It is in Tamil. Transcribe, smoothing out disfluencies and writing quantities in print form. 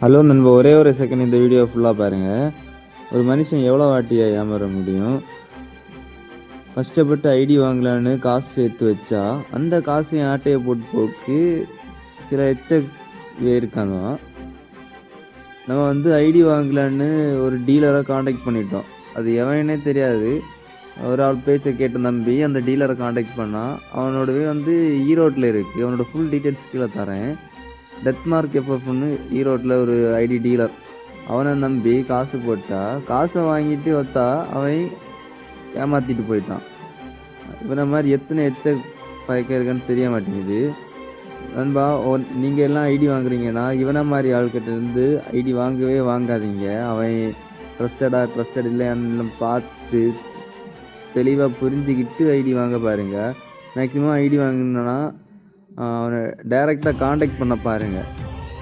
ஹலோ நண்பா, ஒரே ஒரு செகண்ட் இந்த வீடியோ ஃபுல்லாக பாருங்க. ஒரு மனுஷன் எவ்வளோ வாட்டியா ஏமாற முடியும்? கஷ்டப்பட்டு ஐடி வாங்கலான்னு காசு சேர்த்து வச்சா அந்த காசையும் ஆட்டையை போட்டு போக்கு சில இருக்காங்க. நம்ம ஐடி வாங்கலான்னு ஒரு டீலரை காண்டாக்ட் பண்ணிட்டோம். அது எவனே தெரியாது. ஒரு ஆள் பேச்சை கேட்டு நம்பி அந்த டீலரை காண்டாக்ட் பண்ணா. அவனோட வீடு ஈரோட்டில் இருக்கு. அவனோட ஃபுல் டீட்டெயில்ஸ் கீழே தரேன். டெத்மார்க் எஃப்எஃப்னு ஈரோட்டில் ஒரு ஐடி டீலர். அவனை நம்பி காசு போட்டா காசை வாங்கிட்டு வந்தா அவன் ஏமாத்திட்டு போயிட்டான். இவனை மாதிரி எத்தனை பழக்கம் இருக்குன்னு தெரிய மாட்டேங்குது. நண்பா, நீங்க எல்லாம் ஐடி வாங்குறீங்கன்னா இவனை மாதிரி ஆள்கிட்ட இருந்து ஐடி வாங்கவே வாங்காதீங்க. அவன் ட்ரஸ்டட் இல்லைன்னு பார்த்து தெளிவாக புரிஞ்சுக்கிட்டு ஐடி வாங்க பாருங்க. மேக்சிமம் ஐடி வாங்கினா அவனை டைரெக்டாக காண்டாக்ட் பண்ண பாருங்க.